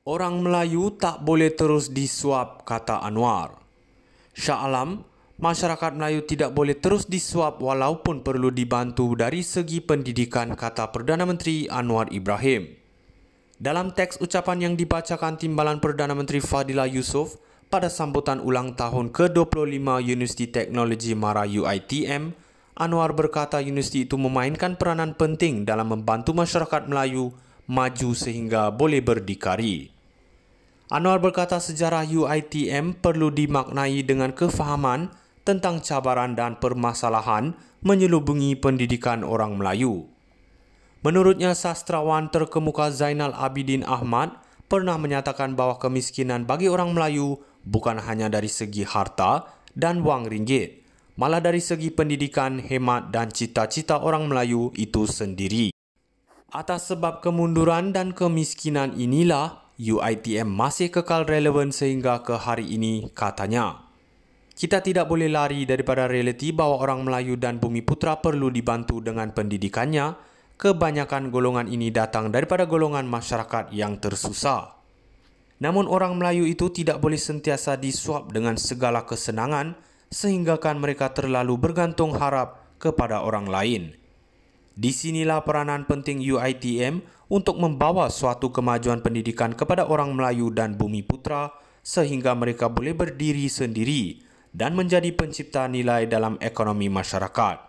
Orang Melayu tak boleh terus disuap, kata Anwar. Shah Alam, masyarakat Melayu tidak boleh terus disuap walaupun perlu dibantu dari segi pendidikan, kata Perdana Menteri Anwar Ibrahim. Dalam teks ucapan yang dibacakan Timbalan Perdana Menteri Fadillah Yusof pada sambutan ulang tahun ke-25 Universiti Teknologi Mara UiTM, Anwar berkata universiti itu memainkan peranan penting dalam membantu masyarakat Melayu maju sehingga boleh berdikari. Anwar berkata sejarah UiTM perlu dimaknai dengan kefahaman tentang cabaran dan permasalahan menyelubungi pendidikan orang Melayu. Menurutnya, sastrawan terkemuka Zainal Abidin Ahmad pernah menyatakan bahawa kemiskinan bagi orang Melayu bukan hanya dari segi harta dan wang ringgit, malah dari segi pendidikan, hemat dan cita-cita orang Melayu itu sendiri. Atas sebab kemunduran dan kemiskinan inilah, UiTM masih kekal relevan sehingga ke hari ini, katanya. Kita tidak boleh lari daripada realiti bahawa orang Melayu dan Bumiputra perlu dibantu dengan pendidikannya. Kebanyakan golongan ini datang daripada golongan masyarakat yang tersusah. Namun orang Melayu itu tidak boleh sentiasa disuap dengan segala kesenangan sehinggakan mereka terlalu bergantung harap kepada orang lain. Di sinilah peranan penting UiTM untuk membawa suatu kemajuan pendidikan kepada orang Melayu dan Bumiputra sehingga mereka boleh berdiri sendiri dan menjadi pencipta nilai dalam ekonomi masyarakat.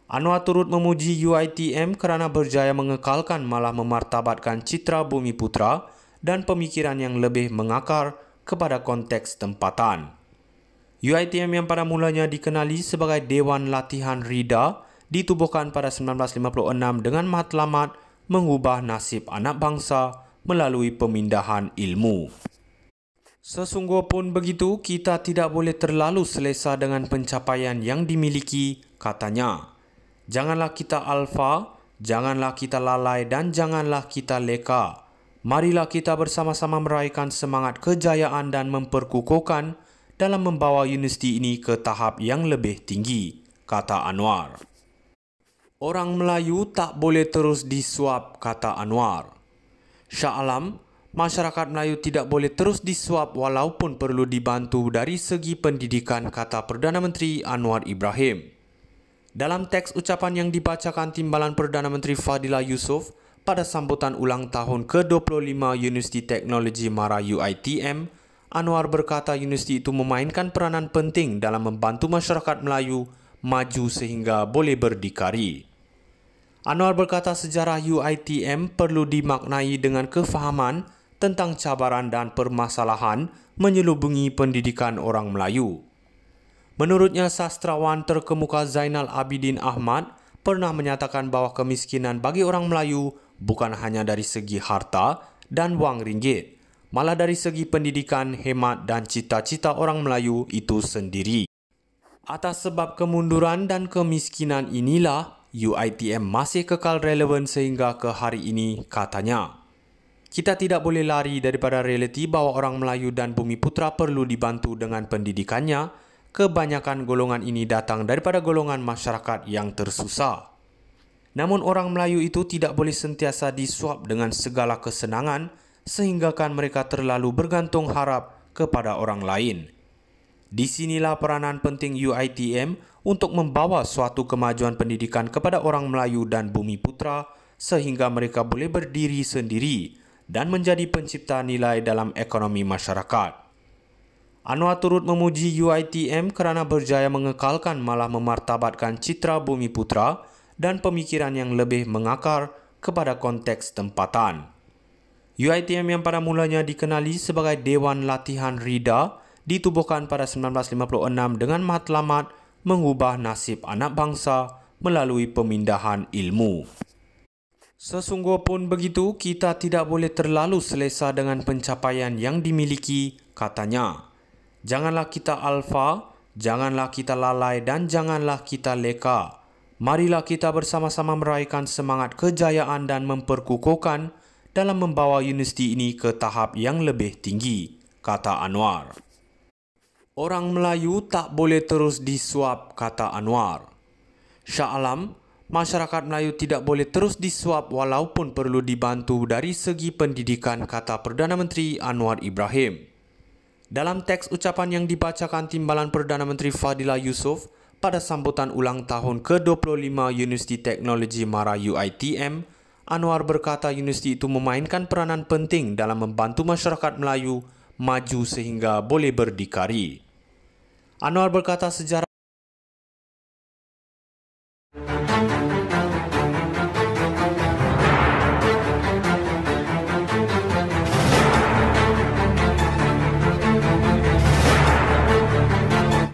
Anwar turut memuji UiTM kerana berjaya mengekalkan malah memartabatkan citra Bumiputra dan pemikiran yang lebih mengakar kepada konteks tempatan. UiTM yang pada mulanya dikenali sebagai Dewan Latihan Rida ditubuhkan pada 1956 dengan matlamat mengubah nasib anak bangsa melalui pemindahan ilmu. Sesungguh pun begitu, kita tidak boleh terlalu selesa dengan pencapaian yang dimiliki, katanya. Janganlah kita alfa, janganlah kita lalai dan janganlah kita leka. Marilah kita bersama-sama meraihkan semangat kejayaan dan memperkukuhkan dalam membawa universiti ini ke tahap yang lebih tinggi, kata Anwar. Orang Melayu tak boleh terus disuap, kata Anwar. Shah Alam, masyarakat Melayu tidak boleh terus disuap walaupun perlu dibantu dari segi pendidikan, kata Perdana Menteri Anwar Ibrahim. Dalam teks ucapan yang dibacakan Timbalan Perdana Menteri Fadillah Yusof pada sambutan ulang tahun ke-25 Universiti Teknologi Mara UiTM, Anwar berkata universiti itu memainkan peranan penting dalam membantu masyarakat Melayu maju sehingga boleh berdikari. Anwar berkata sejarah UiTM perlu dimaknai dengan kefahaman tentang cabaran dan permasalahan menyelubungi pendidikan orang Melayu. Menurutnya, sastrawan terkemuka Zainal Abidin Ahmad pernah menyatakan bahawa kemiskinan bagi orang Melayu bukan hanya dari segi harta dan wang ringgit, malah dari segi pendidikan, hemat dan cita-cita orang Melayu itu sendiri. Atas sebab kemunduran dan kemiskinan inilah, UiTM masih kekal relevan sehingga ke hari ini, katanya. Kita tidak boleh lari daripada realiti bahawa orang Melayu dan Bumiputra perlu dibantu dengan pendidikannya. Kebanyakan golongan ini datang daripada golongan masyarakat yang tersusah. Namun orang Melayu itu tidak boleh sentiasa disuap dengan segala kesenangan sehinggakan mereka terlalu bergantung harap kepada orang lain. Di sinilah peranan penting UiTM untuk membawa suatu kemajuan pendidikan kepada orang Melayu dan Bumiputra sehingga mereka boleh berdiri sendiri dan menjadi pencipta nilai dalam ekonomi masyarakat. Anwar turut memuji UiTM kerana berjaya mengekalkan malah memartabatkan citra Bumiputra dan pemikiran yang lebih mengakar kepada konteks tempatan. UiTM yang pada mulanya dikenali sebagai Dewan Latihan Rida ditubuhkan pada 1956 dengan matlamat mengubah nasib anak bangsa melalui pemindahan ilmu. Sesungguh pun begitu, kita tidak boleh terlalu selesa dengan pencapaian yang dimiliki, katanya. Janganlah kita alfa, janganlah kita lalai dan janganlah kita leka. Marilah kita bersama-sama meraihkan semangat kejayaan dan memperkukuhkan dalam membawa universiti ini ke tahap yang lebih tinggi, kata Anwar. Orang Melayu tak boleh terus disuap, kata Anwar. Shah Alam, masyarakat Melayu tidak boleh terus disuap walaupun perlu dibantu dari segi pendidikan, kata Perdana Menteri Anwar Ibrahim. Dalam teks ucapan yang dibacakan Timbalan Perdana Menteri Fadila Yusof pada sambutan ulang tahun ke-25 Universiti Teknologi Mara UiTM, Anwar berkata universiti itu memainkan peranan penting dalam membantu masyarakat Melayu maju sehingga boleh berdikari. Anwar berkata sejarah